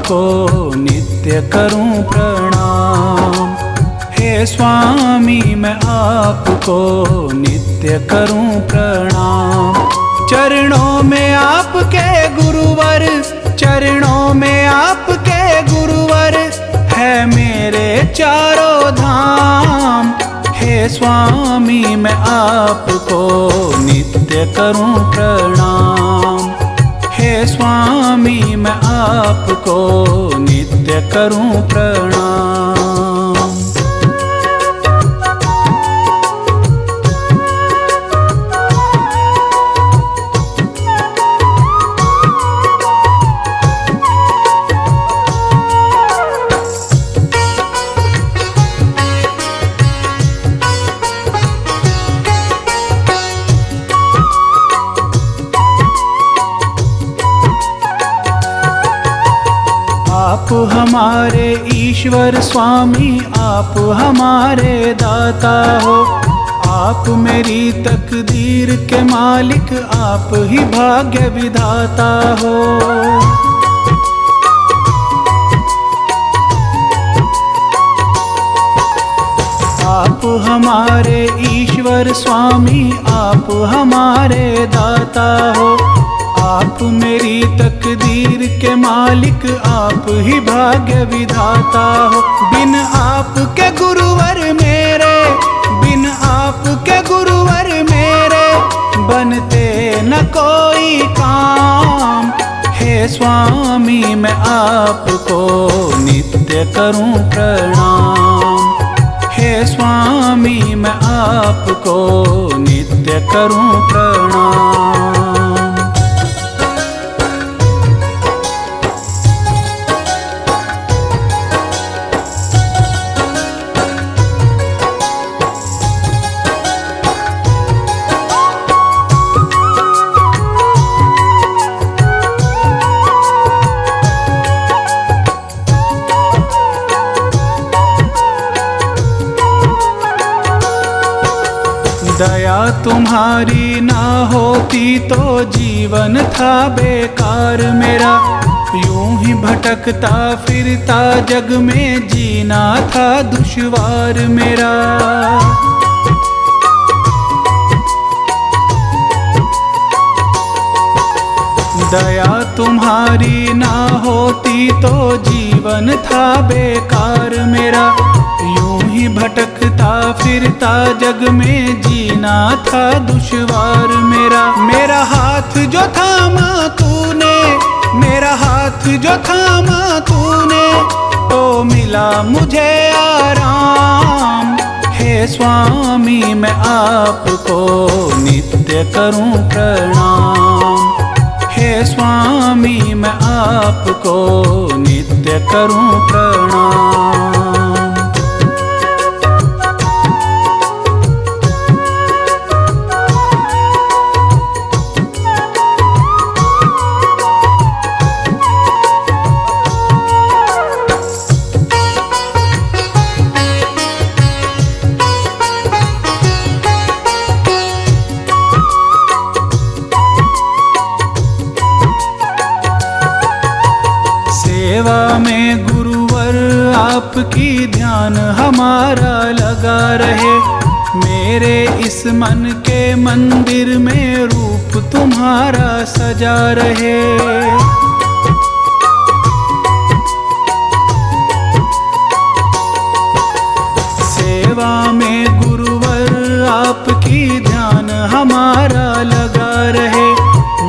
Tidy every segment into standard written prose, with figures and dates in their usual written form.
आपको नित्य करूं प्रणाम। हे स्वामी मैं आपको नित्य करूं प्रणाम। चरणों में आपके गुरुवर, चरणों में आपके गुरुवर है मेरे चारों धाम। हे स्वामी मैं आपको नित्य करूं प्रणाम। हे स्वामी मैं आपको नित्य करूं प्रणाम। आप हमारे ईश्वर स्वामी, आप हमारे दाता हो। आप मेरी तकदीर के मालिक, आप ही भाग्य विधाता हो। आप हमारे ईश्वर स्वामी, आप हमारे दाता हो। आप मेरी तकदीर के मालिक, आप ही भाग्य विधाता हो। बिन आपके गुरुवर मेरे, बिन आपके गुरुवर मेरे बनते न कोई काम। हे स्वामी मैं आपको नित्य करूं प्रणाम। हे स्वामी मैं आपको नित्य करूं प्रणाम। दया तुम्हारी ना होती तो जीवन था बेकार मेरा। यूं ही भटकता फिरता जग में जीना था दुश्वार मेरा। दया तुम्हारी ना होती तो जीवन था बेकार मेरा। यूं ही भटकता फिरता जग में जीना था दुश्वार मेरा। मेरा हाथ जो थामा तूने, मेरा हाथ जो थामा तूने तो मिला मुझे आराम। हे स्वामी मैं आपको नित्य करूं प्रणाम। हे स्वामी मैं आपको नित्य करूं प्रणाम। सेवा में गुरुवर आपकी ध्यान हमारा लगा रहे। मेरे इस मन के मंदिर में रूप तुम्हारा सजा रहे। सेवा में गुरुवर आपकी ध्यान हमारा लगा रहे।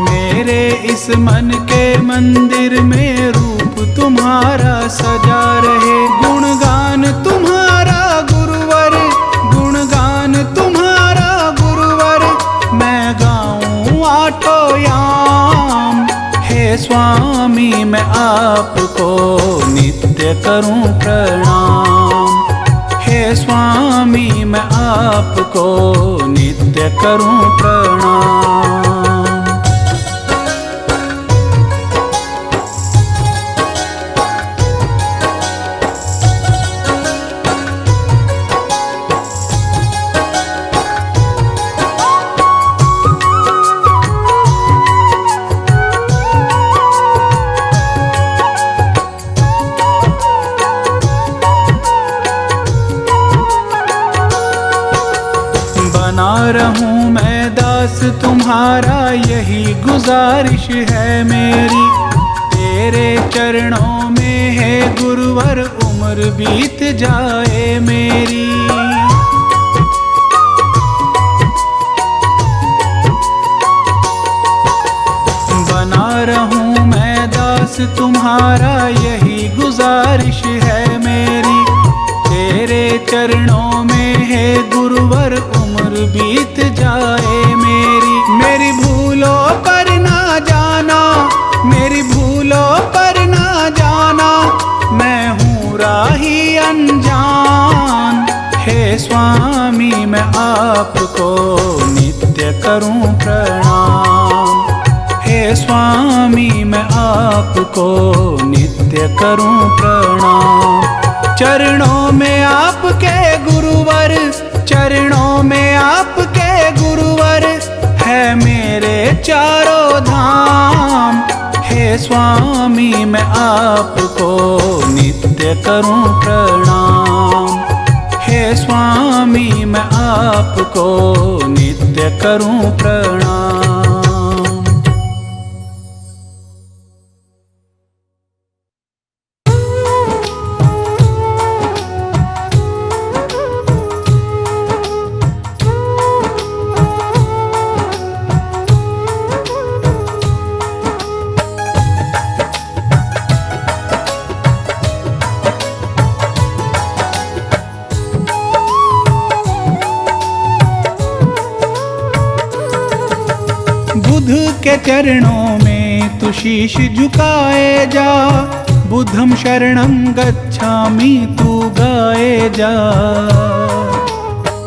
मेरे इस मन के मंदिर में रूप तुम्हारा सजा रहे। गुणगान तुम्हारा गुरुवर, गुणगान तुम्हारा गुरुवर मैं गाऊं आठों याम। हे स्वामी मैं आपको नित्य करूं प्रणाम। हे स्वामी मैं आपको नित्य करूं प्रणाम। रहूं मैं दास तुम्हारा, यही गुजारिश है मेरी। तेरे चरणों में है गुरुवर, उम्र बीत जाए मेरी। बना रहूं मैं दास तुम्हारा, यही गुजारिश है मेरी। तेरे चरणों में है गुरुवर, उम्र बीत जाए मेरी। मेरी भूलों पर ना जाना, मेरी भूलों पर ना जाना, मैं हूँ राही अनजान। हे स्वामी मैं आपको नित्य करूं प्रणाम। हे स्वामी मैं आपको नित्य करूं प्रणाम। चरणों में आपके गुरुवर, चरणों में आपके गुरुवर, है मेरे चारों धाम। हे स्वामी मैं आपको नित्य करूं प्रणाम। हे स्वामी मैं आपको नित्य करूं प्रणाम। बुद्ध के चरणों में तू शीश झुकाए जा, बुद्धं शरणं गच्छामि तू गाए जा।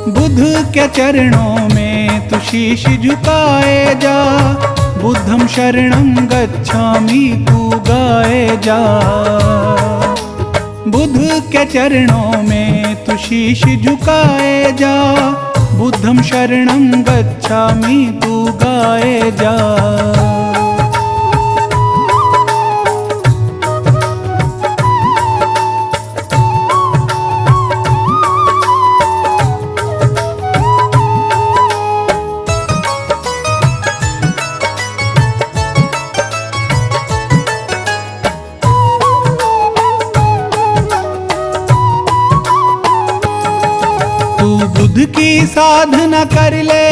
बुद्ध के चरणों में तू शीश झुकाए जा, बुद्धं शरणं गच्छामि तू गाए जा। बुद्ध के चरणों में तू शीश झुकाए जा, बुद्धं शरणं गच्छामि तू गाए जा। बुद्ध की साधना कर ले,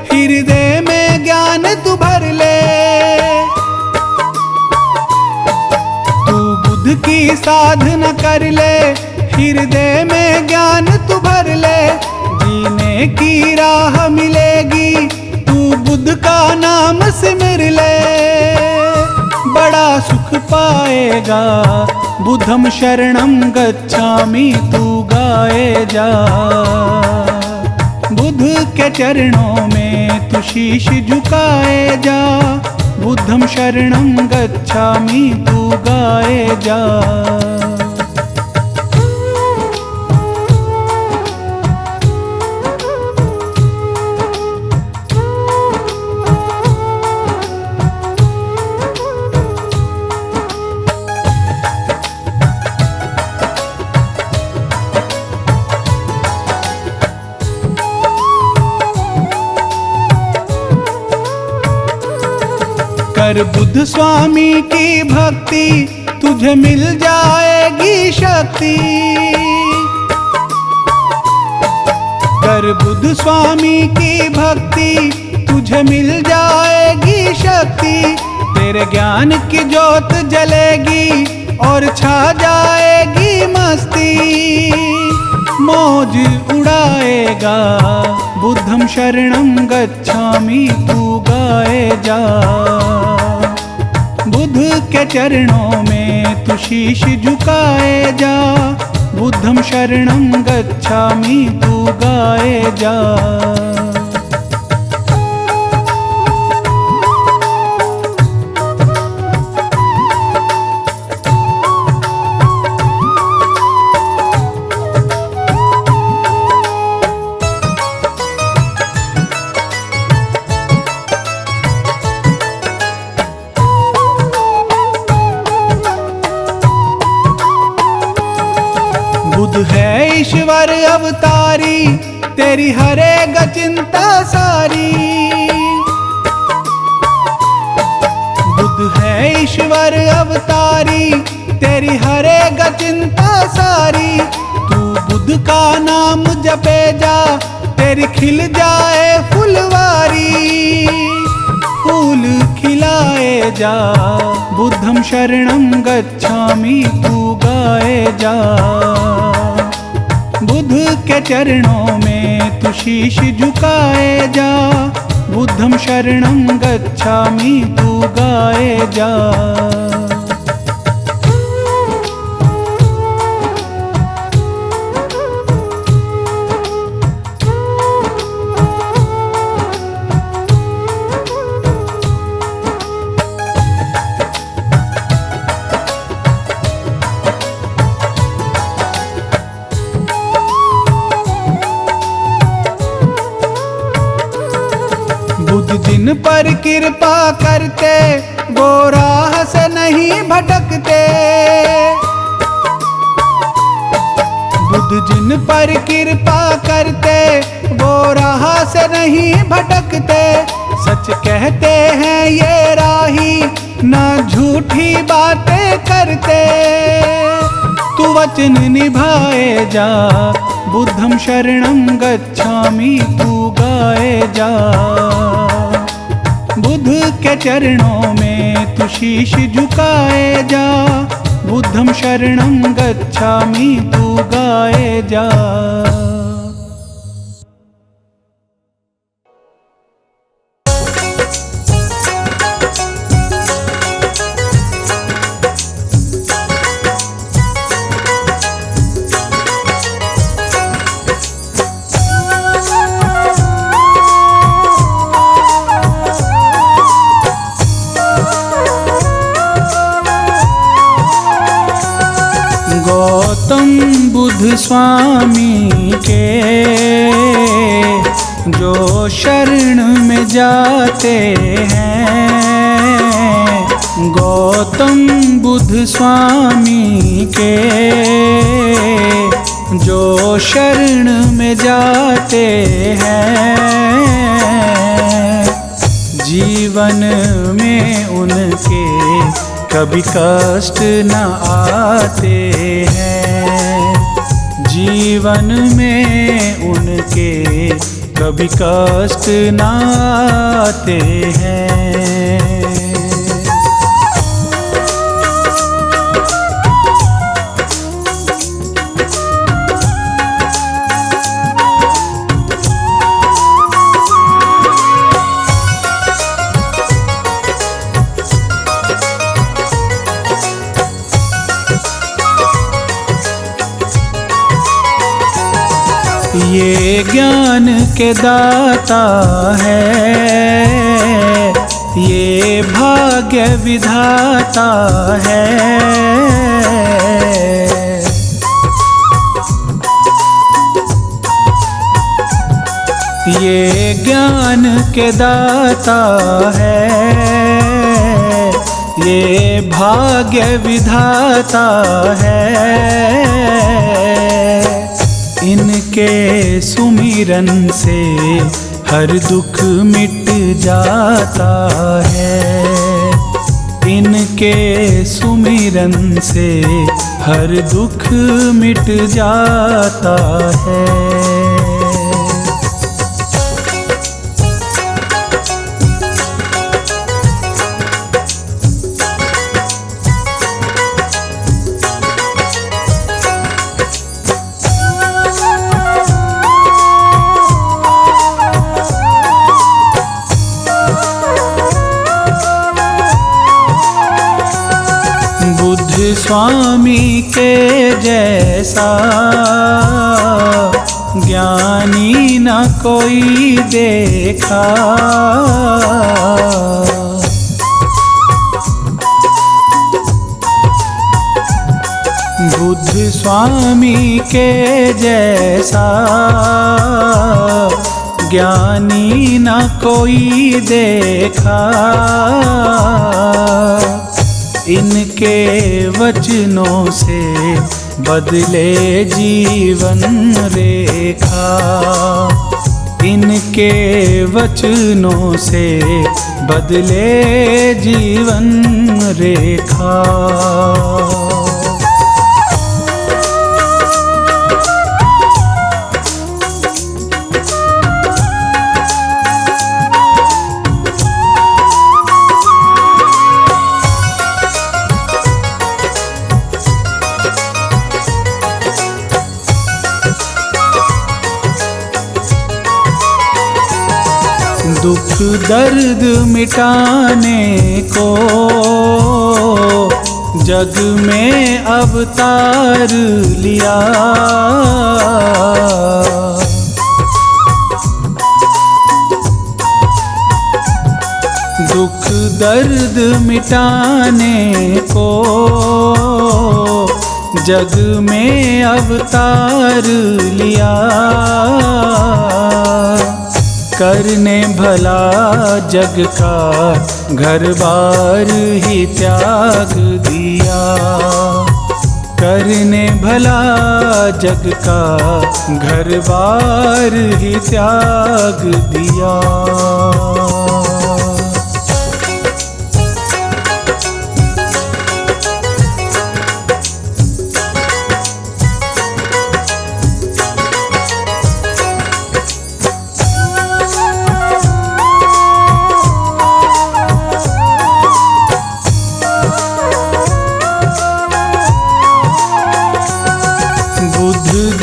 हृदय में ज्ञान तू भर ले। तू बुद्ध की साधना कर ले, हृदय में ज्ञान तू भर ले। जीने की राह मिलेगी, तू बुद्ध का नाम सिमर ले। बड़ा सुख पाएगा, बुद्धं शरणं गच्छामि तू गाए जा। बुद्ध के चरणों में तू शीश झुकाए जा, बुद्धं शरणं गच्छामि तू गाए जा। कर बुद्ध स्वामी की भक्ति, तुझे मिल जाएगी शक्ति। कर बुद्ध स्वामी की भक्ति, तुझे मिल जाएगी शक्ति। तेरे ज्ञान की ज्योत जलेगी और छा जाएगी मस्ती। मौज उड़ाएगा, बुद्धं शरणं गच्छामि तू गाए जा। बुद्ध के चरणों में तू शीश झुकाए जा, बुद्धं शरणं गच्छामि तू गाए जा। बुद्ध है ईश्वर अवतारी, तेरी हरेग चिंता सारी। बुद्ध है ईश्वर अवतारी, तेरी हरेग चिंता सारी। तू बुद्ध का नाम जपे जा, तेरी खिल जाए फुलवारी। फूल खिलाए जा, बुद्धं शरणं गच्छामि तू गाए जा। बुद्ध के चरणों में तू शीश झुकाए जा, बुद्धं शरणं गच्छामि तू गाए जा। बुद्ध जिन पर कृपा करते, वो राह से नहीं भटकते। बुद्ध जिन पर कृपा करते, वो राह से नहीं भटकते। सच कहते हैं ये राही, ना झूठी बातें करते। तू वचन निभाए जा, बुद्धं शरणं गच्छामि तू गाए जा। बुद्ध के चरणों में तू शीश झुकाए जा, बुद्धं शरणं गच्छामि तू गाए जा। गौतम बुद्ध स्वामी के जो शरण में जाते हैं। गौतम बुद्ध स्वामी के जो शरण में जाते हैं, जीवन में उनके कभी कष्ट न आते हैं। जीवन में उनके कभी कष्ट न आते हैं। ये ज्ञान के दाता है, ये भाग्य विधाता है। ये ज्ञान के दाता है, ये भाग्य विधाता है। इनके सुमिरन से हर दुख मिट जाता है। इनके सुमिरन से हर दुख मिट जाता है। बुद्ध स्वामी के जैसा ज्ञानी न कोई देखा। बुद्ध स्वामी के जैसा ज्ञानी न कोई देखा। इनके वचनों से बदले जीवन रेखा। इनके वचनों से बदले जीवन रेखा। दुख दर्द मिटाने को जग में अवतार लिया। दुख दर्द मिटाने को जग में अवतार लिया। करने भला जग का घर बार ही त्याग दिया। करने भला जग का घर बार ही त्याग दिया।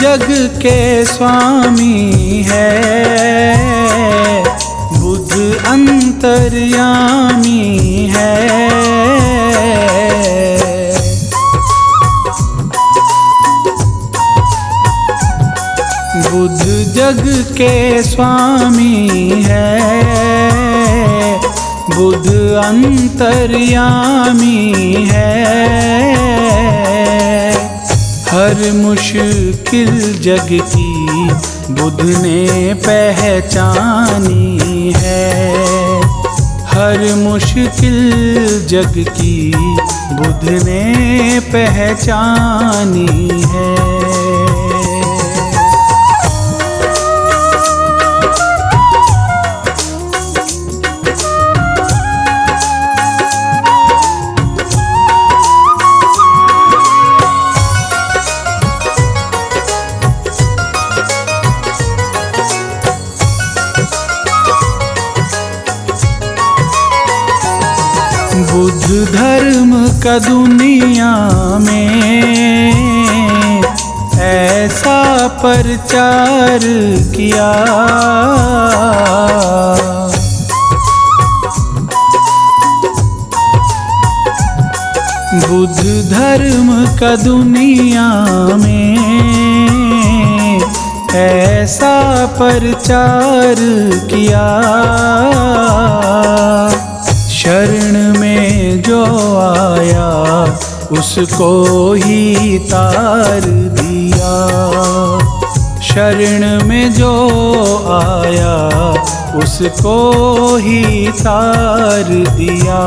जग के स्वामी है, बुद्ध अंतर्यामी है। बुद्ध जग के स्वामी है, बुद्ध अंतर्यामी है। हर मुश्किल जग की बुद्ध ने पहचानी है। हर मुश्किल जग की बुद्ध ने पहचानी है। बुद्ध धर्म का दुनिया में ऐसा प्रचार किया। बुद्ध धर्म का दुनिया में ऐसा प्रचार किया। शरण में जो आया उसको ही तार दिया। शरण में जो आया उसको ही तार दिया।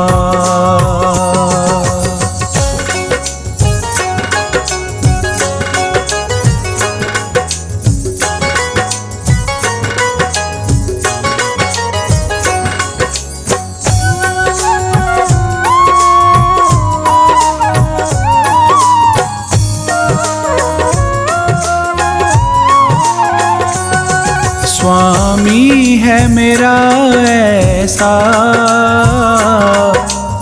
स्वामी है मेरा ऐसा,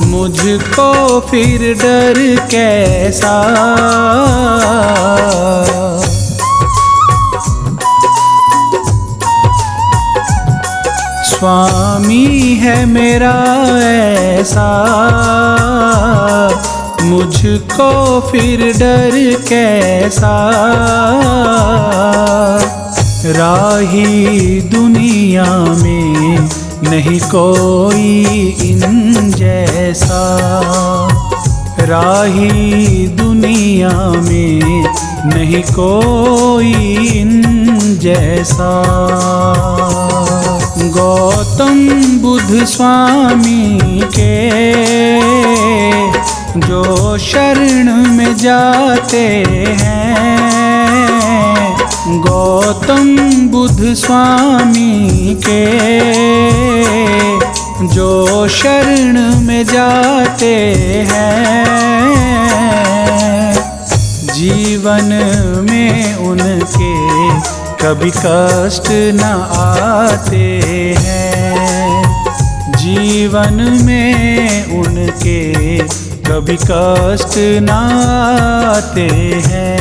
मुझको फिर डर कैसा। स्वामी है मेरा ऐसा, मुझको फिर डर कैसा। राही दुनिया में नहीं कोई इन जैसा। राही दुनिया में नहीं कोई इन जैसा। गौतम बुद्ध स्वामी के जो शरण में जाते हैं, गौतम बुद्ध स्वामी के जो शरण में जाते हैं, जीवन में उनके कभी कष्ट न आते हैं, जीवन में उनके कभी कष्ट न आते हैं।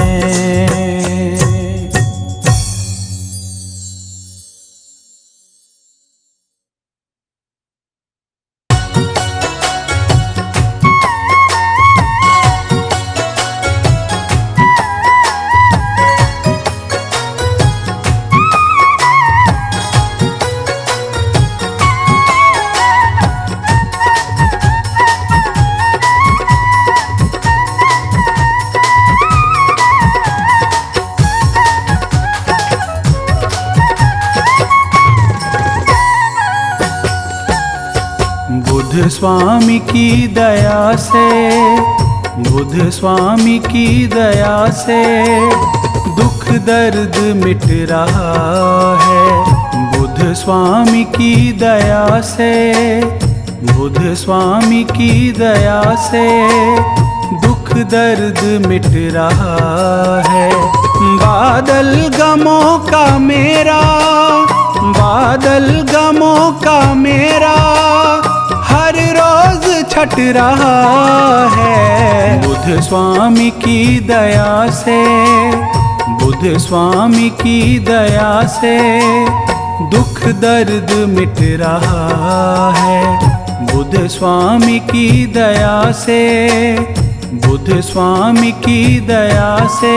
बुद्ध स्वामी की दया से, बुद्ध स्वामी की दया से दुख दर्द मिट रहा है। बुद्ध स्वामी की दया से, बुद्ध स्वामी की दया से दुख दर्द मिट रहा है। बादल गमों का मेरा, बादल गमों का मेरा हर रोज छट रहा है। बुद्ध स्वामी की दया से, बुद्ध स्वामी की दया से दुख दर्द मिट रहा है। बुद्ध स्वामी की दया से, बुद्ध स्वामी की दया से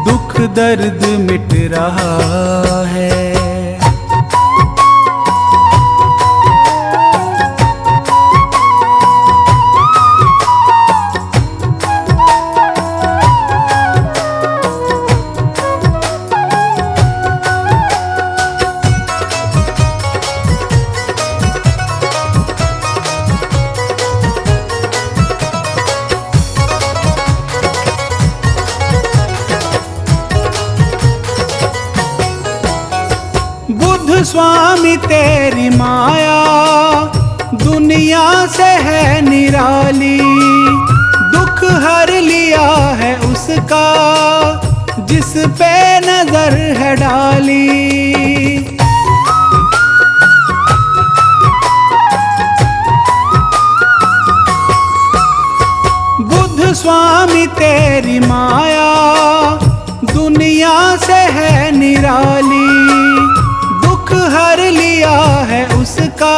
दुख दर्द मिट रहा है। बुद्ध स्वामी तेरी माया दुनिया से है निराली, दुख हर लिया है उसका जिस पे नजर है डाली। बुद्ध स्वामी तेरी माया दुनिया से है निराली, हर लिया है उसका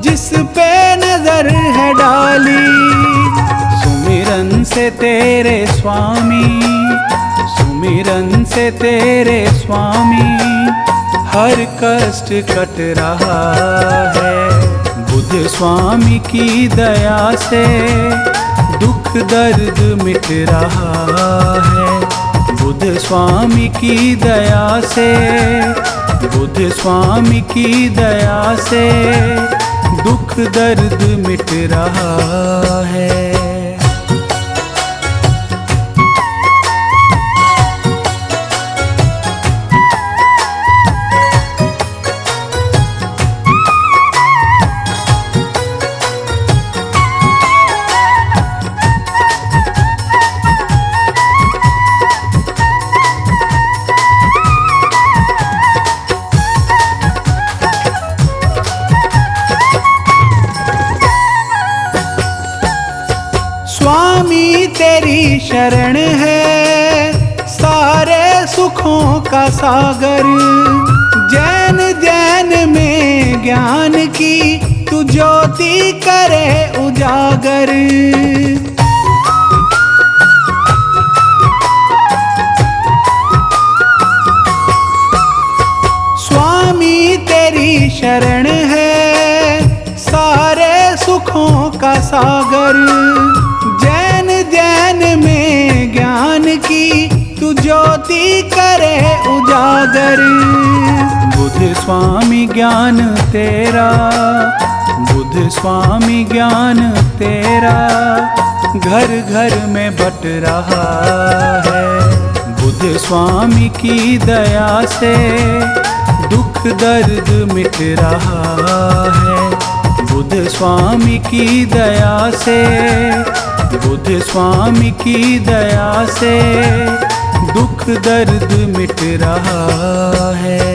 जिस पे नजर है डाली। सुमिरन से तेरे स्वामी, सुमिरन से तेरे स्वामी हर कष्ट कट रहा है। बुद्ध स्वामी की दया से दुख दर्द मिट रहा है। बुद्ध स्वामी की दया से, बुद्ध स्वामी की दया से दुख दर्द मिट रहा है। स्वामी तेरी शरण है सारे सुखों का सागर, जैन जैन में ज्ञान की तू ज्योति करे उजागर। स्वामी तेरी शरण है सारे सुखों का सागर, जैन जैन में ज्ञान की तू ज्योति करे उजागर। बुद्ध स्वामी ज्ञान तेरा, बुद्ध बुद्ध स्वामी ज्ञान तेरा घर घर में बट रहा है। बुद्ध स्वामी की दया से दुख दर्द मिट रहा है। बुद्ध स्वामी की दया से, बुद्ध स्वामी की दया से दुख दर्द मिट रहा है।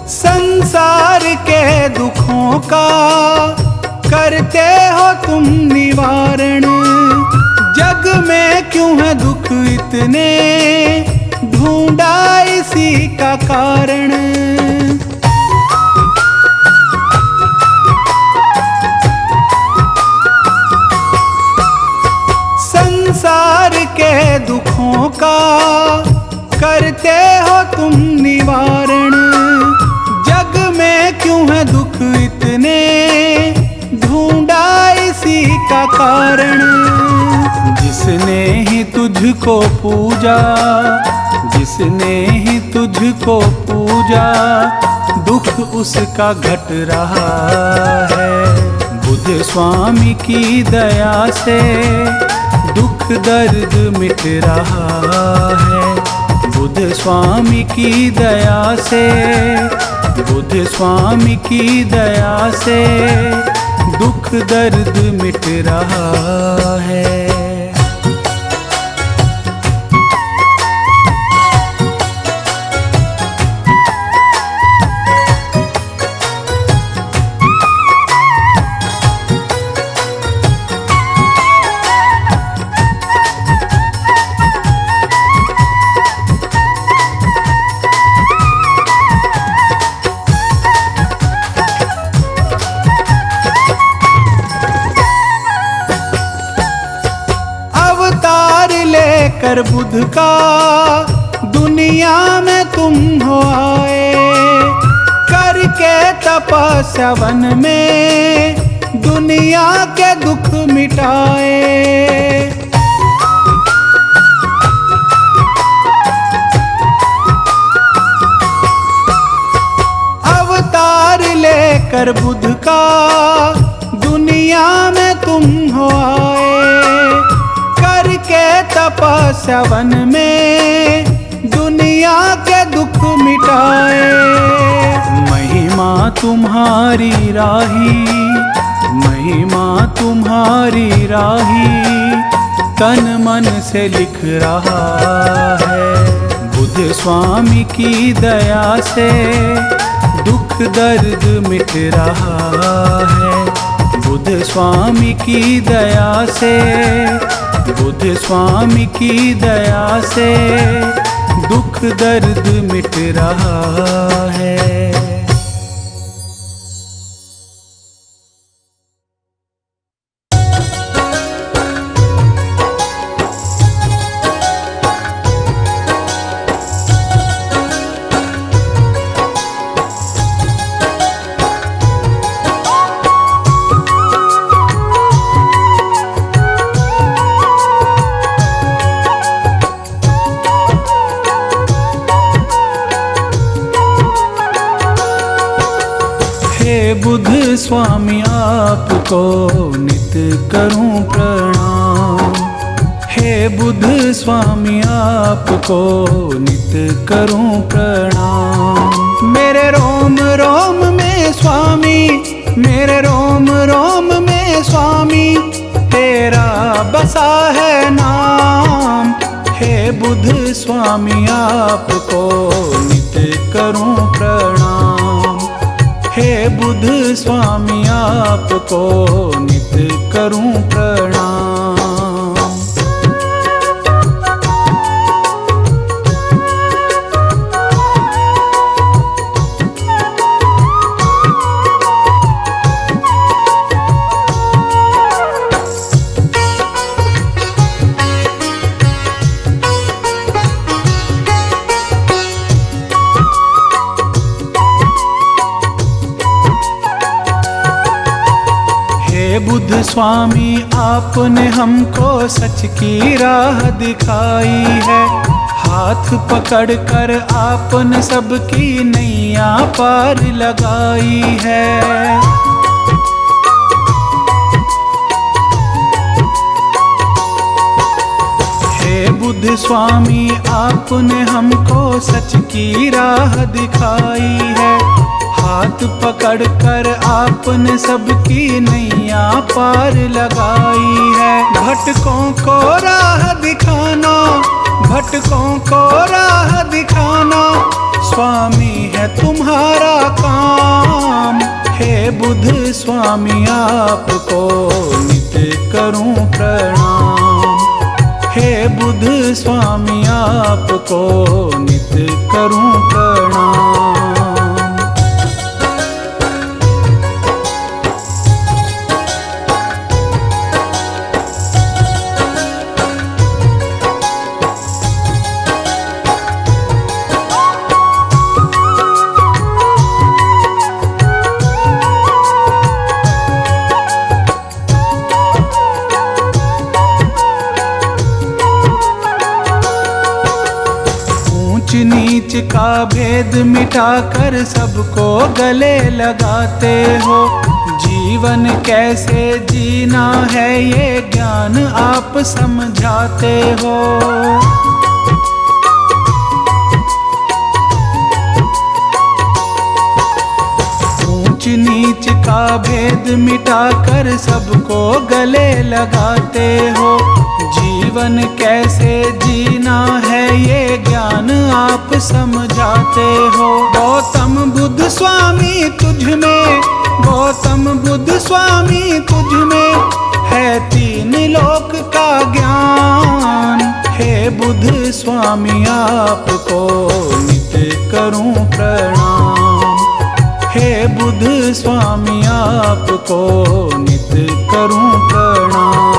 संसार के दुखों का करते हो तुम निवारण। जग में क्यों है दुख इतने, ढूंढा इसी का कारण। संसार के दुखों का करते हो तुम निवारण। जग में क्यों है दुख इतने, ढूंढा इसी का कारण। जिसने ही तुझको पूजा, जिसने ही तुझको पूजा, दुख उसका घट रहा है। बुद्ध स्वामी की दया से दुख दर्द मिट रहा है। बुद्ध स्वामी की दया से, बुद्ध स्वामी की दया से दुख दर्द मिट रहा है। कर बुद्ध का दुनिया में तुम हो आए। करके तपस्या वन में दुनिया के दुख मिटाए। अवतार लेकर बुद्ध का दुनिया में तुम हो आए। करके तपस्या वन में दुनिया के दुख मिटाए। महिमा तुम्हारी राही, महिमा तुम्हारी राही तन मन से लिख रहा है। बुद्ध स्वामी की दया से दुख दर्द मिट रहा है। बुद्ध स्वामी की दया से, बुद्ध स्वामी की दया से दुख दर्द मिट रहा है। बुद्ध स्वामी आपको नित करूं प्रणाम। हे बुद्ध स्वामी आपको नित करूं प्रणाम। मेरे रोम रोम में स्वामी, मेरे रोम रोम में स्वामी तेरा बसा है नाम। हे बुद्ध स्वामी आपको नित करूं प्रणाम। हे बुद्ध स्वामी आपको नित करूं प्रणाम। स्वामी आपने हमको सच की राह दिखाई है। हाथ पकड़ कर आपने सबकी नैया पार लगाई है। हे बुद्ध स्वामी आपने हमको सच की राह दिखाई है। हाथ पकड़ कर आपने सबकी नैया पार लगाई है। भटकों को राह दिखाना, भटकों को राह दिखाना स्वामी है तुम्हारा काम। हे बुद्ध स्वामी आपको नित करूं प्रणाम। हे बुद्ध स्वामी आपको नित करूं प्रणाम। नीच का भेद मिटाकर सबको गले लगाते हो। जीवन कैसे जीना है ये ज्ञान आप समझाते हो। ऊंच नीच का भेद मिटाकर सबको गले लगाते हो। जीवन कैसे जीना है ये ज्ञान आप समझाते हो। गौतम बुद्ध स्वामी तुझ में, गौतम बुद्ध स्वामी तुझ में है तीन लोक का ज्ञान। हे बुद्ध स्वामी आपको नित करूं प्रणाम। हे बुद्ध स्वामी आपको नित करूं प्रणाम।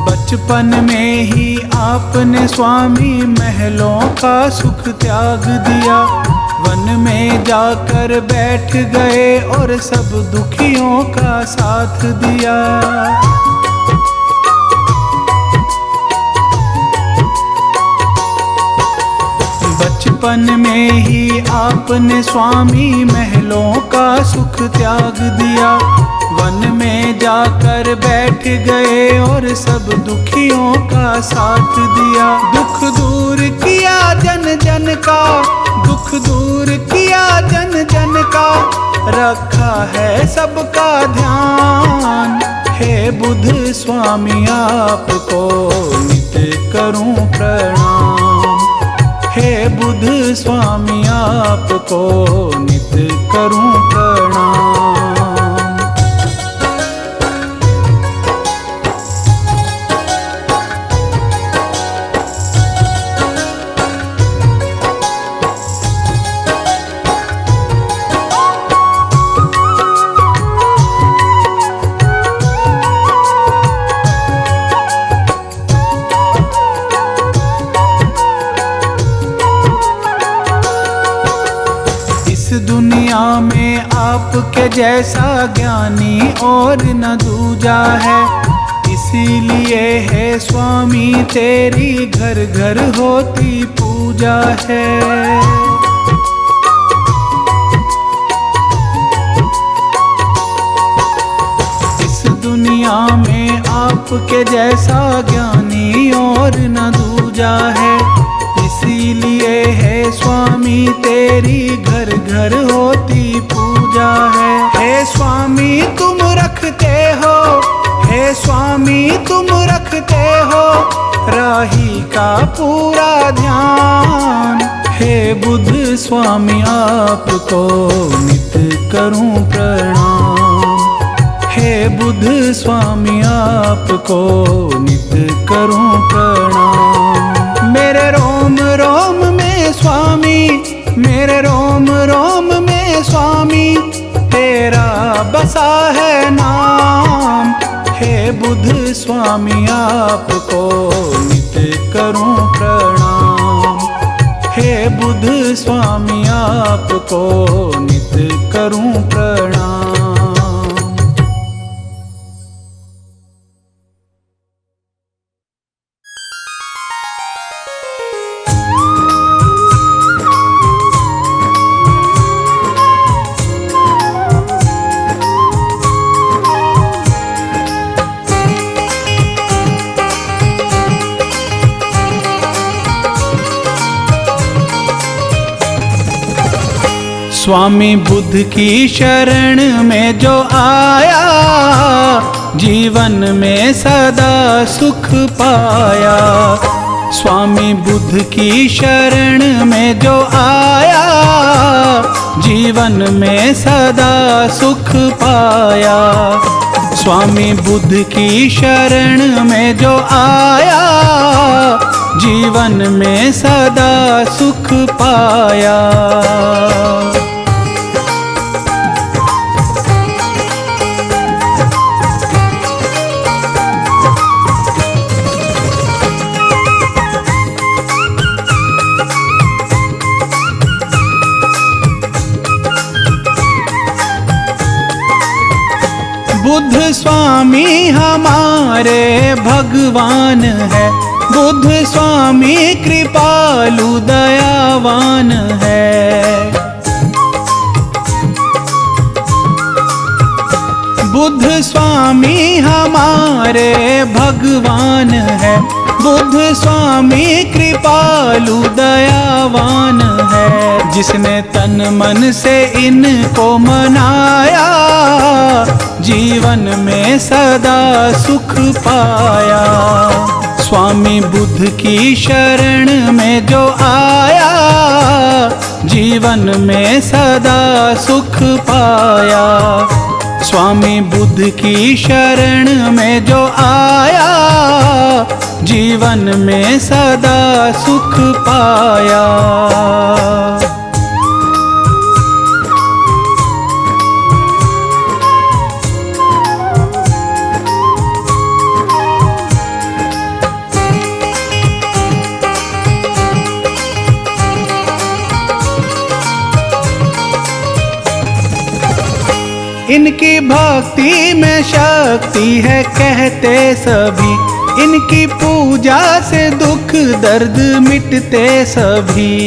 बचपन में ही आपने स्वामी महलों का सुख त्याग दिया। वन में जाकर बैठ गए और सब दुखियों का साथ दिया। बचपन में ही आपने स्वामी महलों का सुख त्याग दिया। वन में जाकर बैठ गए और सब दुखियों का साथ दिया। दुख दूर किया जन जन का, दुख दूर किया जन जन का, रखा है सबका ध्यान। हे बुद्ध स्वामी आपको नित करूं प्रणाम। हे बुद्ध स्वामी आपको नित करूं प्रणाम। दुनिया में आपके जैसा ज्ञानी और न दूजा है। इसीलिए है स्वामी तेरी घर घर होती पूजा है। इस दुनिया में आपके जैसा ज्ञानी और न दूजा है। इसीलिए है स्वामी तेरी घर घर होती पूजा है। हे स्वामी तुम रखते हो, हे स्वामी तुम रखते हो राही का पूरा ध्यान। हे बुद्ध स्वामी आपको नित करूं प्रणाम। हे बुद्ध स्वामी आपको नित करूं प्रणाम। मेरे रोम रोम में स्वामी, मेरे रोम रोम में स्वामी तेरा बसा है नाम। हे बुद्ध स्वामी आपको नित करूं प्रणाम। हे बुद्ध स्वामी आपको नित करूं प्रणाम। स्वामी बुद्ध की शरण में जो आया, जीवन में सदा सुख पाया। स्वामी बुद्ध की शरण में जो आया, जीवन में सदा सुख पाया। स्वामी बुद्ध की शरण में जो आया, जीवन में सदा सुख पाया। बुद्ध स्वामी हमारे भगवान है, बुद्ध स्वामी कृपालु दयावान है। बुद्ध स्वामी हमारे भगवान है, बुद्ध स्वामी कृपालु दयावान है। जिसने तन मन से इनको मनाया, जीवन में सदा सुख पाया। स्वामी बुद्ध की शरण में जो आया, जीवन में सदा सुख पाया। स्वामी बुद्ध की शरण में जो आया, जीवन में सदा सुख पाया। इनकी भक्ति में शक्ति है कहते सभी, इनकी पूजा से दुख दर्द मिटते सभी।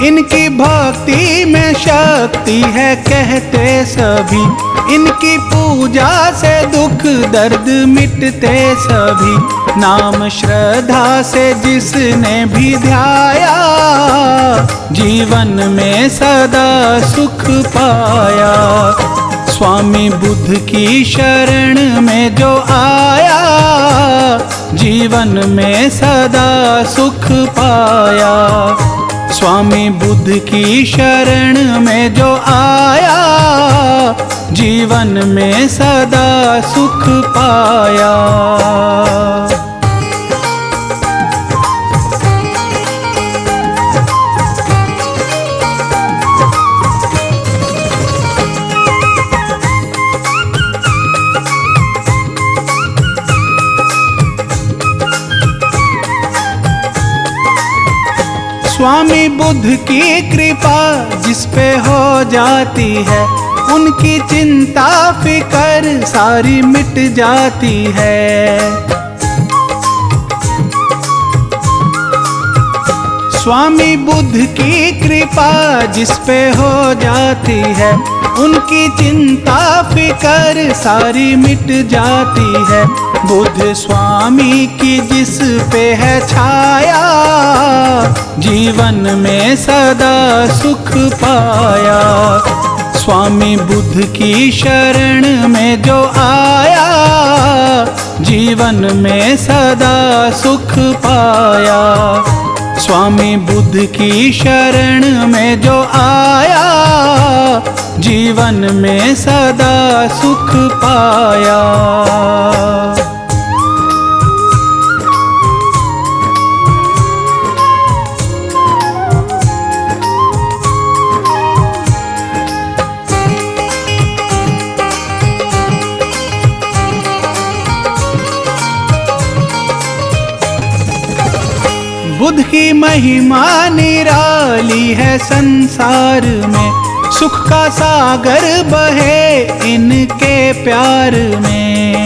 इनकी भक्ति में शक्ति है कहते सभी, इनकी पूजा से दुख दर्द मिटते सभी। नाम श्रद्धा से जिसने भी ध्याया, जीवन में सदा सुख पाया। स्वामी बुद्ध की शरण में जो आया, जीवन में सदा सुख पाया। स्वामी बुद्ध की शरण में जो आया, जीवन में सदा सुख पाया। स्वामी बुद्ध की कृपा जिस पे हो जाती है, उनकी चिंता फिकर सारी मिट जाती है। स्वामी बुद्ध की कृपा जिस पे हो जाती है, उनकी चिंता फिकर सारी मिट जाती है। बुद्ध स्वामी की जिस पे है छाया, जीवन में सदा सुख पाया। स्वामी बुद्ध की शरण में जो आया, जीवन में सदा सुख पाया। स्वामी बुद्ध की शरण में जो आया, जीवन में सदा सुख पाया। बुद्ध की महिमा निराली है संसार में, सुख का सागर बहे इनके प्यार में।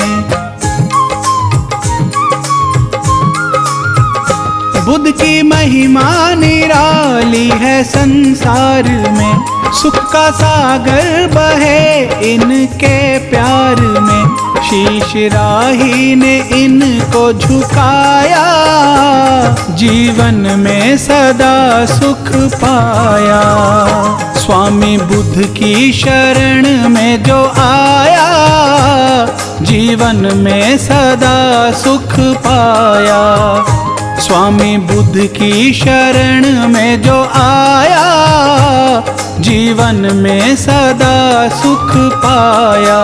बुद्ध की महिमा निराली है संसार में, सुख का सागर बहे इनके प्यार में। शीश राही ने इनको झुकाया, जीवन में सदा सुख पाया। स्वामी बुद्ध की शरण में जो आया, जीवन में सदा सुख पाया। स्वामी बुद्ध की शरण में जो आया, जीवन में सदा सुख पाया।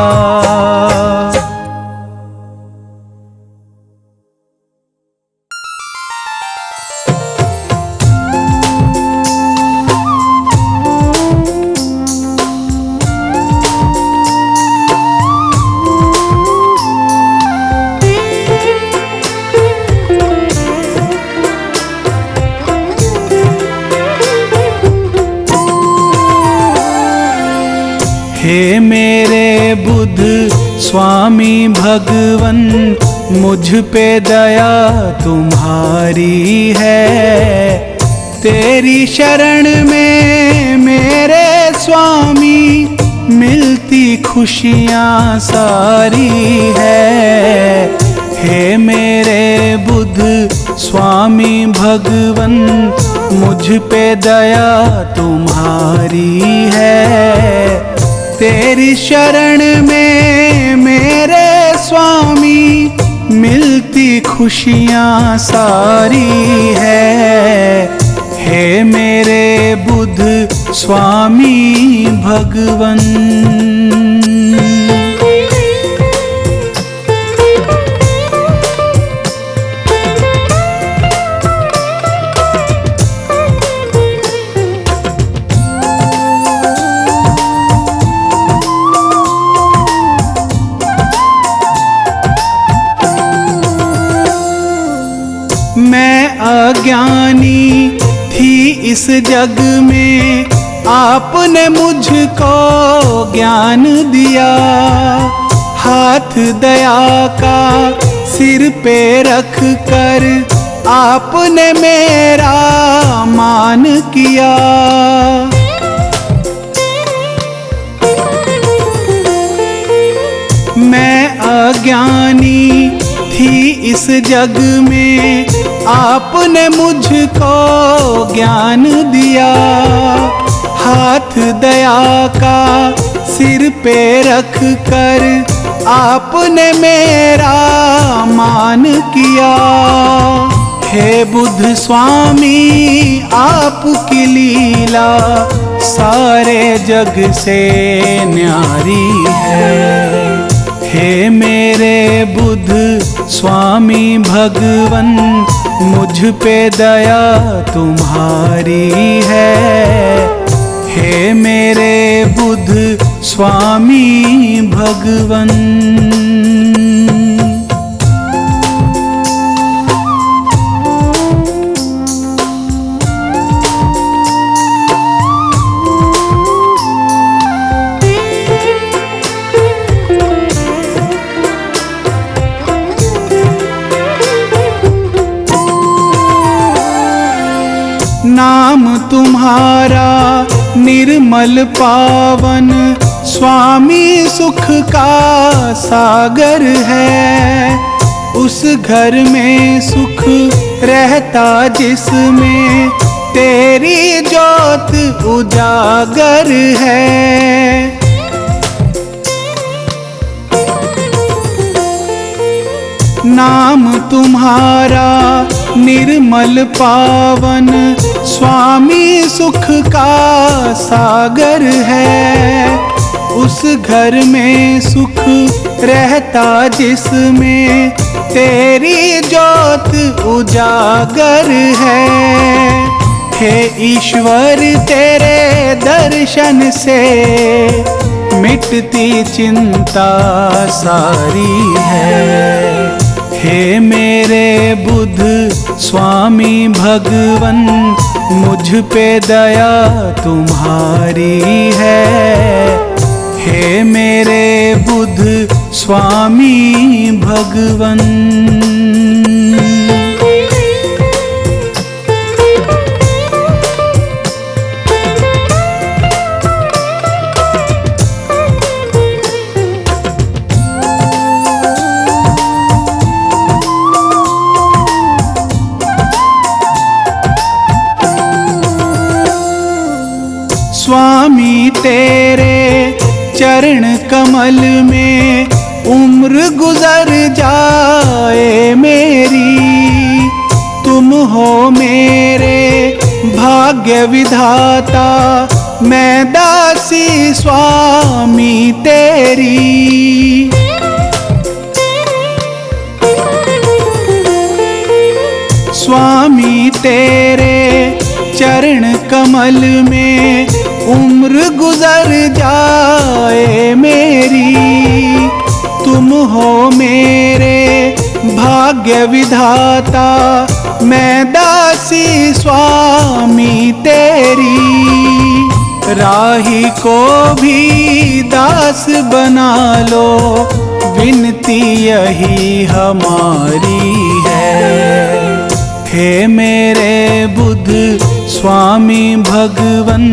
हे मेरे बुद्ध स्वामी भगवन, मुझ पे दया तुम्हारी है। तेरी शरण में मेरे स्वामी मिलती खुशियाँ सारी है। हे मेरे बुद्ध स्वामी भगवन, मुझ पे दया तुम्हारी है। तेरी शरण में मेरे स्वामी मिलती खुशियाँ सारी है। हे मेरे बुद्ध स्वामी भगवन। मैं अज्ञानी थी इस जग में, आपने मुझको ज्ञान दिया। हाथ दया का सिर पे रख कर आपने मेरा मान किया। मैं अज्ञानी थी इस जग में, आपने मुझको ज्ञान दिया। हाथ दया का सिर पे रख कर आपने मेरा मान किया। हे बुद्ध स्वामी आपकी लीला सारे जग से न्यारी है। हे मेरे बुद्ध स्वामी भगवन, मुझ पे दया तुम्हारी है। हे मेरे बुद्ध स्वामी भगवन। नाम तुम्हारा निर्मल पावन, स्वामी सुख का सागर है। उस घर में सुख रहता जिसमें तेरी ज्योत उजागर है। नाम तुम्हारा निर्मल पावन स्वामी सुख का सागर है। उस घर में सुख रहता जिसमें तेरी ज्योत उजागर है। हे ईश्वर तेरे दर्शन से मिटती चिंता सारी है। हे मेरे बुद्ध स्वामी भगवन, मुझ पे दया तुम्हारी है। हे मेरे बुद्ध स्वामी भगवन। स्वामी तेरे चरण कमल में उम्र गुजर जाए मेरी। तुम हो मेरे भाग्य विधाता, मैं दासी स्वामी तेरी। स्वामी तेरे चरण कमल में उम्र गुजर जाए मेरी। तुम हो मेरे भाग्य विधाता, मैं दासी स्वामी तेरी। राही को भी दास बना लो, विनती यही हमारी है। हे मेरे बुद्ध स्वामी भगवन,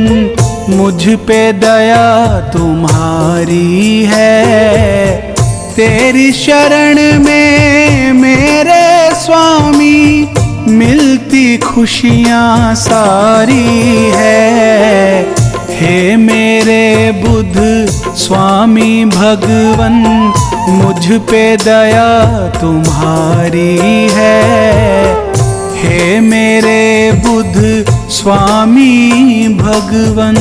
मुझ पे दया तुम्हारी है। तेरी शरण में मेरे स्वामी मिलती खुशियाँ सारी है। हे मेरे बुद्ध स्वामी भगवन, मुझ पे दया तुम्हारी है। हे मेरे बुद्ध स्वामी भगवन।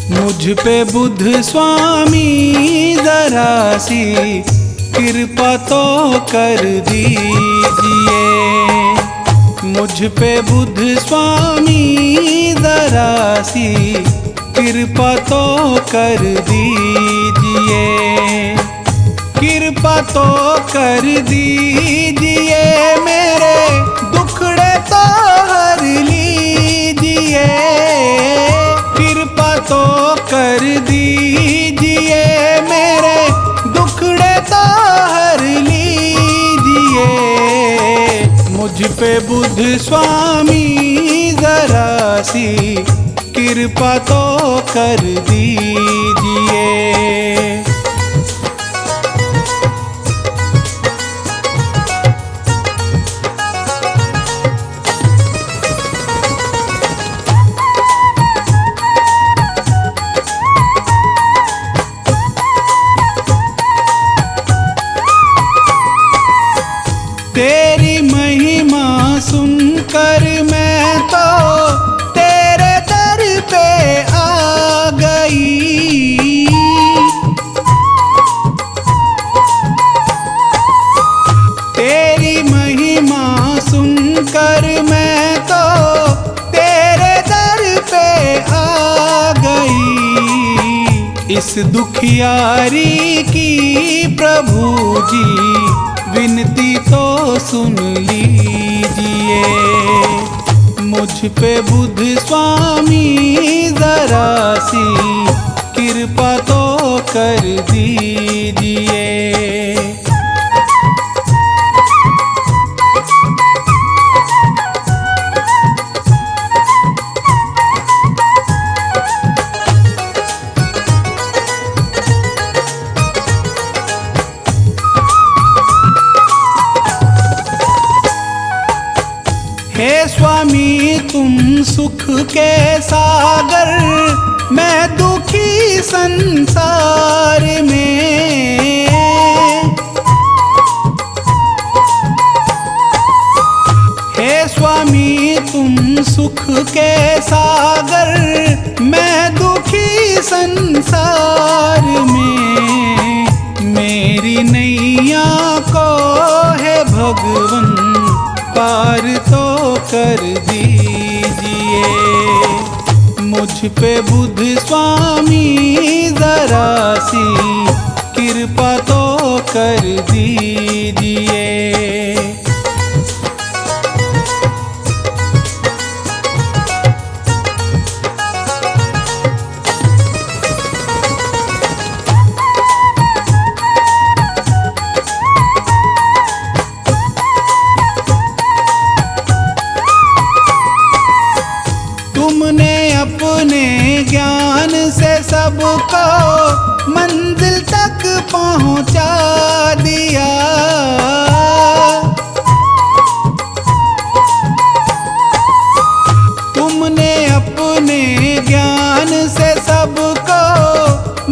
मुझ पे बुद्ध स्वामी जरा सी कृपा तो कर दीजिए। मुझ पे बुद्ध स्वामी जरा सी कृपा तो कर दीजिए। कृपा तो कर दीजिए, मेरे दुखड़े तो हर लीजिए। कृपा तो कर दीजिए, मेरे दुखड़े तो हर लीजिए। मुझ पे बुद्ध स्वामी जरा सी कृपा तो कर दीजिए। तेरी महिमा सुनकर मैं तो तेरे दर पे आ गई। तेरी महिमा सुनकर मैं तो तेरे दर पे आ गई। इस दुखियारी की प्रभु जी विनती तो सुन लीजिए। मुझ पे बुद्ध स्वामी जरा सी कृपा तो कर दीजिए। सुख के सागर, मैं दुखी संसार में। हे स्वामी तुम सुख के सागर, मैं दुखी संसार में। मेरी नैया को है भगवन पार तो कर दीजिए। मुझ पे बुध स्वामी जरा सी कृपा तो कर दीजिए। तुमने अपने ज्ञान से सबको मंजिल तक पहुंचा दिया। तुमने अपने ज्ञान से सबको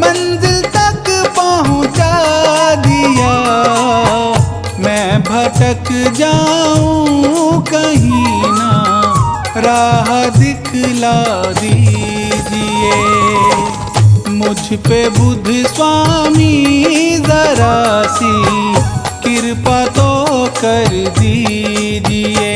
मंजिल तक पहुंचा दिया। मैं भटक जाऊं कहीं ना राह दिखला दीजिए। मुझ पे बुध स्वामी जरा सी कृपा तो कर दीजिए।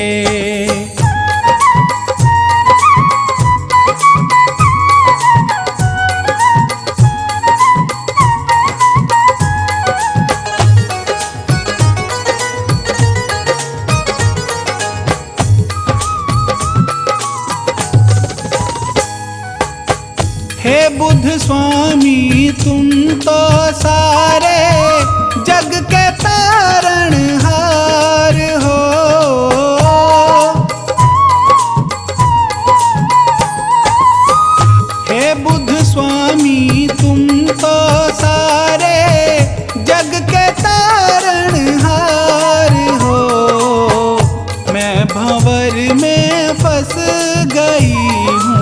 हे बुध स्वामी तुम तो सारे जग के तारणहार हो। हे बुध स्वामी तुम तो सारे जग के तारणहार हो। मैं भंवर में फंस गई हूँ,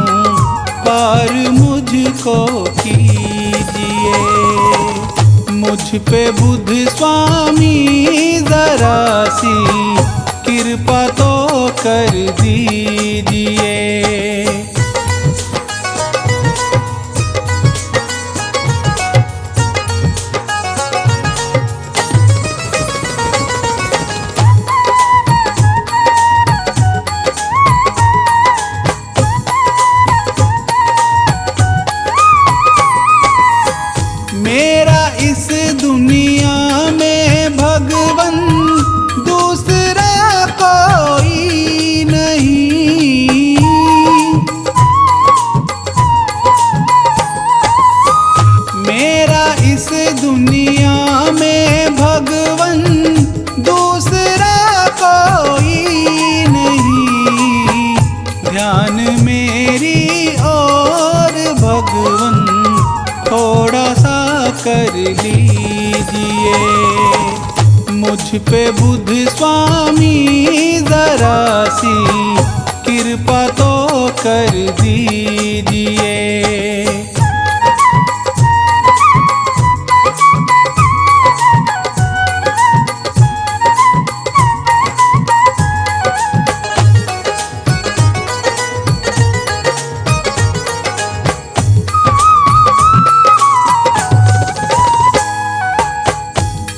पार मुझको कीजिए। मुझ पे बुध स्वामी जरा सी कृपा तो कर दीजिए। मेरा इस दुनिया में भगवन दूसरा कोई नहीं। मेरा इस दुनिया में भगवन दूसरा कोई नहीं। ध्यान मेरी और भगवन थोड़ा सा कर लीजिए। मुझ पे बुध स्वामी जरा सी कृपा तो कर दीजिए।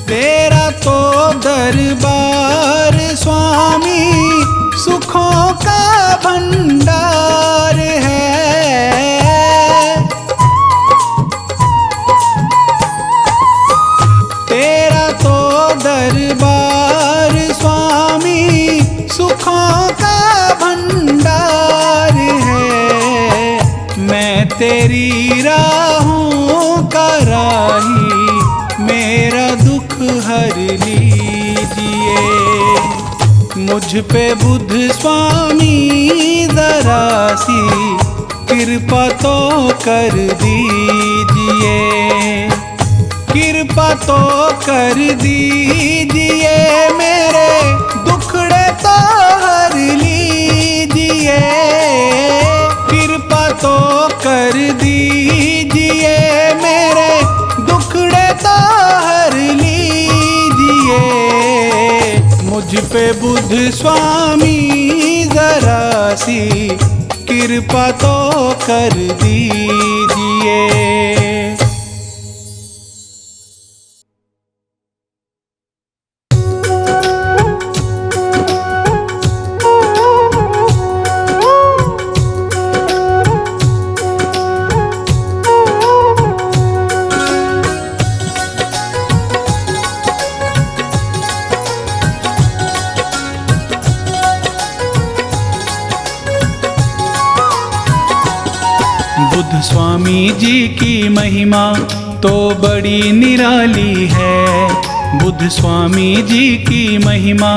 तेरा तो दरबार स्वामी सुखों का भंडार है। तेरा तो दरबार स्वामी सुखों का भंडार है। मैं तेरी राहों का राही, मेरा दुख हर लीजिए। मुझ पे बुध स्वामी जरा सी कृपा तो कर दीजिए। कृपा तो कर दीजिए, मेरे दुखड़े तो हर लीजिए। कर दीजिए, मेरे दुखड़े तो हर लीजिए। मुझ पे बुद्ध स्वामी जरा सी कृपा तो कर दीजिए। बुद्ध स्वामी जी की महिमा तो बड़ी निराली है। बुद्ध स्वामी जी की महिमा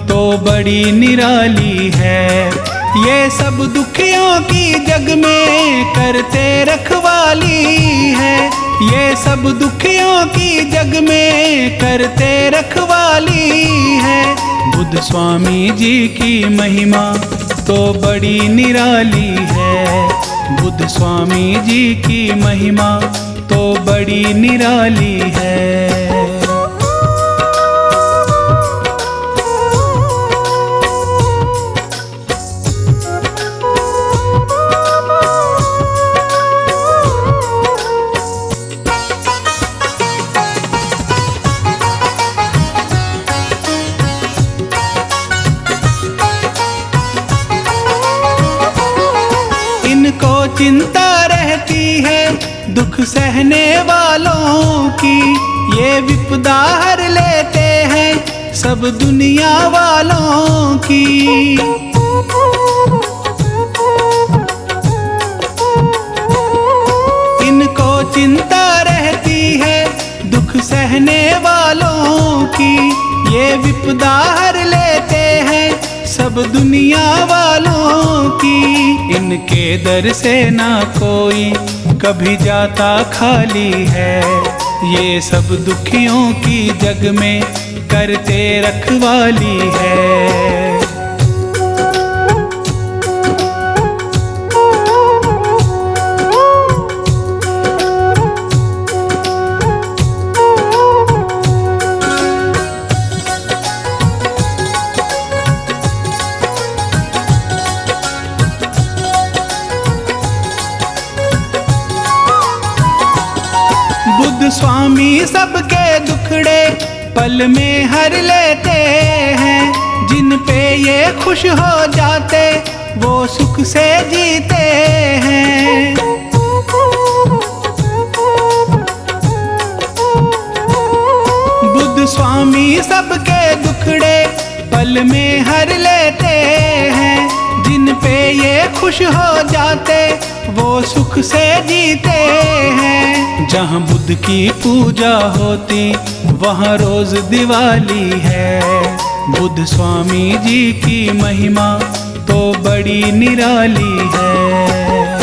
तो बड़ी निराली है। ये सब दुखियों की जग में करते रखवाली है। ये सब दुखियों की जग में करते रखवाली है। बुद्ध स्वामी जी की महिमा तो बड़ी निराली है। बुद्ध स्वामी जी की महिमा तो बड़ी निराली है। इनको चिंता रहती है दुख सहने वालों की। ये विपदा हर लेते हैं सब दुनिया वालों की। इनको चिंता रहती है दुख सहने वालों की। ये विपदा हर लेते हैं सब दुनिया वालों की। इनके दर से ना कोई कभी जाता खाली है। ये सब दुखियों की जग में करते रखवाली है। बुद्ध स्वामी सबके दुखड़े पल में हर लेते हैं। जिन पे ये खुश हो जाते वो सुख से जीते हैं। बुद्ध स्वामी सबके दुखड़े पल में हर लेते हैं। जिन पे ये खुश हो जाते वो सुख से जीते हैं। जहाँ बुद्ध की पूजा होती वहाँ रोज दिवाली है। बुद्ध स्वामी जी की महिमा तो बड़ी निराली है।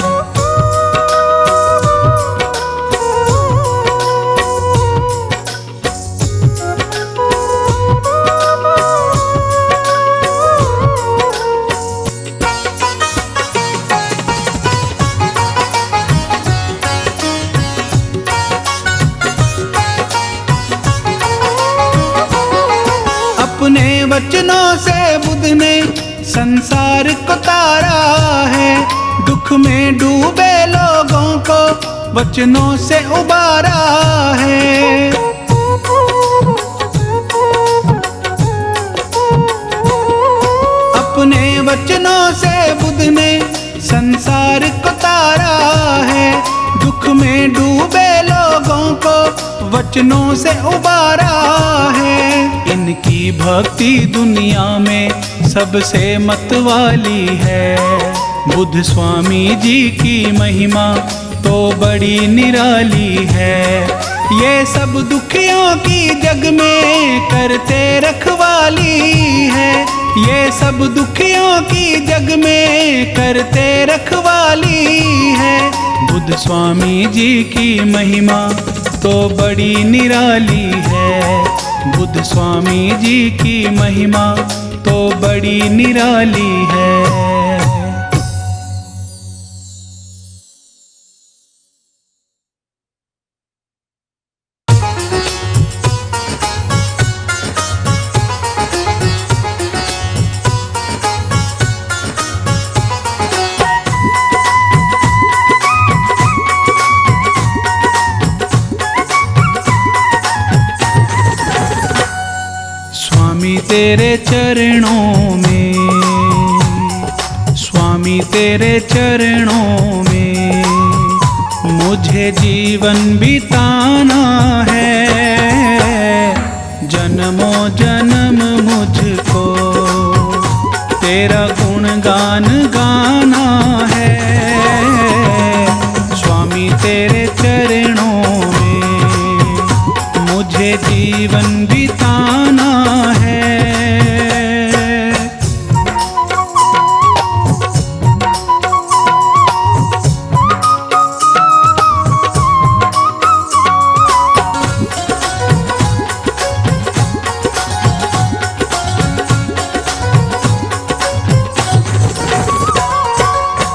अपने वचनों से बुद्ध ने संसार को तारा है। दुख में डूबे लोगों को वचनों से उबारा है। अपने वचनों से बुद्ध ने संसार को तारा है। दुख में डूबे लोगों को वचनों से उबारा है। इनकी भक्ति दुनिया में सबसे मतवाली है। बुद्ध स्वामी जी की महिमा तो बड़ी निराली है। ये सब दुखियों की जग में करते रखवाली है। ये सब दुखियों की जग में करते रखवाली है। बुद्ध स्वामी जी की महिमा तो बड़ी निराली है। बुद्ध स्वामी जी की महिमा तो बड़ी निराली है। तेरे चरणों में, स्वामी तेरे चरणों में मुझे जीवन बिताना है। जन्मों जन्म मुझको तेरा गुणगान गाना है। स्वामी तेरे चरणों में मुझे जीवन बिताना है।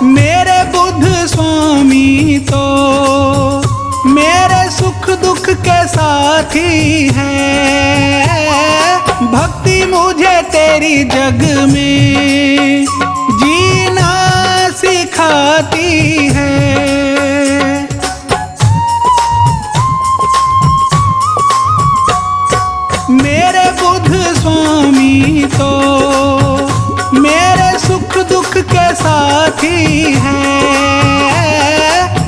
मेरे बुद्ध स्वामी तो मेरे सुख दुख के साथी है। भक्ति मुझे तेरी जग में जीना सिखाती है। मेरे बुद्ध स्वामी तो मेरे सुख दुख के साथी है।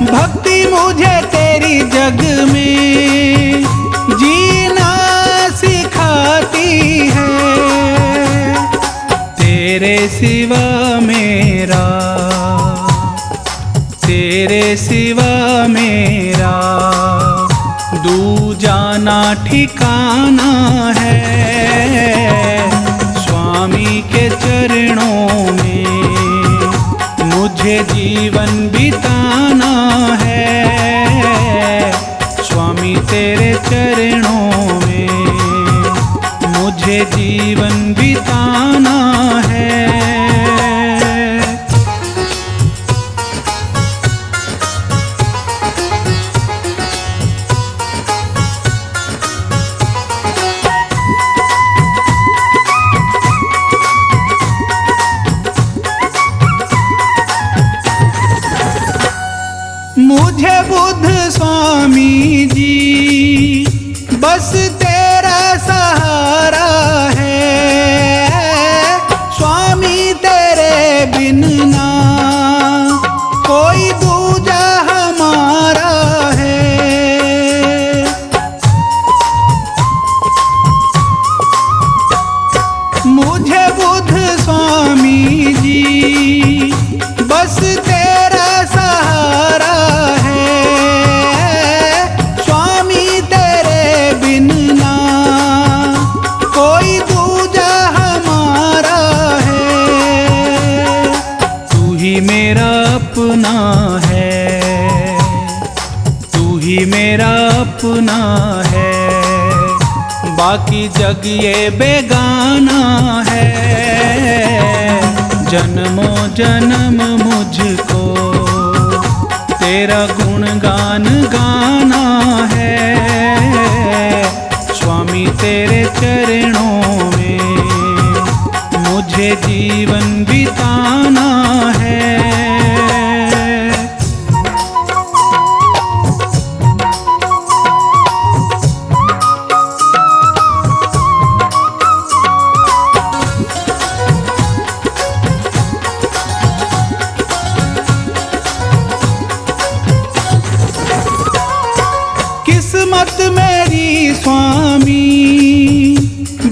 भक्ति मुझे तेरी जग में जीना सिखाती है। तेरे सिवा मेरा, तेरे सिवा मेरा दूजा ना ठिकाना है। स्वामी के चरणों में मुझे जीवन बिताना है। स्वामी तेरे चरणों में मुझे जीवन बिताना है। मुझे बुद्ध स्वामी जी बस तेरा सहारा है। स्वामी तेरे बिन ना कोई दूजा हमारा है। मुझे बुद्ध स्वामी जी बस तेरा सहारा है। स्वामी तेरे बिन ना कोई दूजा हमारा है। तू ही मेरा अपना है, तू ही मेरा अपना है। बाकी जग ये बेगाना है। जन्मों जन्म मुझको तेरा गुणगान गाना है। स्वामी तेरे चरणों में मुझे जीवन बिताना है। किस्मत मेरी स्वामी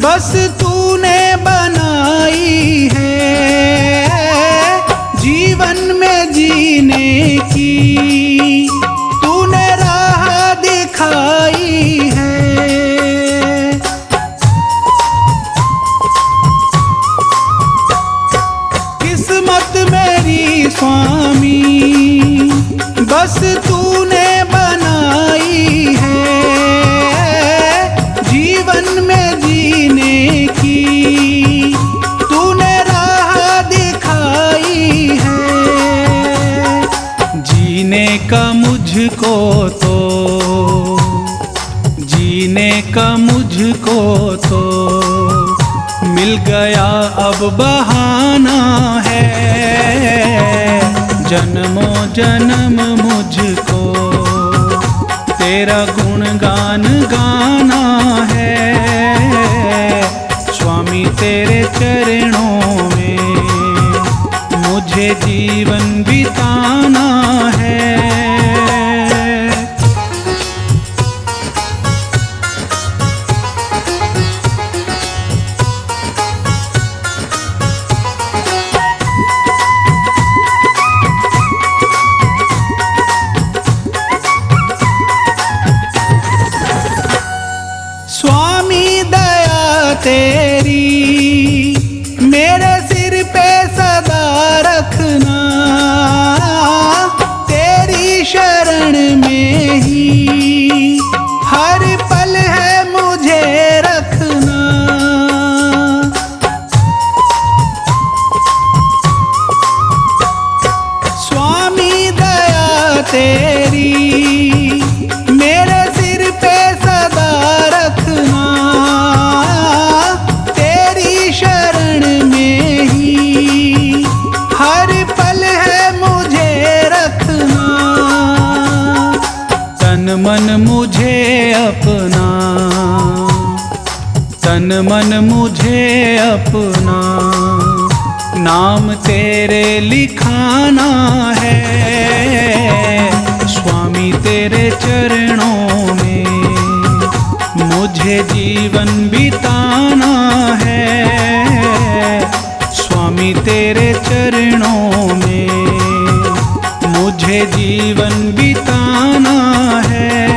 बस तूने बनाई है। जीवन में जीने की तूने राह दिखाई है। किस्मत मेरी स्वामी बस तूने बनाई है। जीवन में जीने की तूने राह दिखाई है। जीने का मुझको तो, जीने का मुझको तो मिल गया अब बहाना है। जन्मों जन्म मुझको तेरा गुणगान गाना है। स्वामी तेरे चरणों में मुझे जीवन बिताना है। स्वामी दया तेरी मेरे सिर पे सदा रखना, तेरी शरण में ही हर पल है मुझे रखना। स्वामी दया तेरी मेरे सिर पे सदा रखना, तेरी शरण में ही हर पल है मुझे रखना। तन मन मुझे अपना, तन मन मुझे अपना नाम तेरे लिखाना है। स्वामी तेरे चरणों में मुझे जीवन बिताना है। स्वामी तेरे चरणों में मुझे जीवन बिताना है।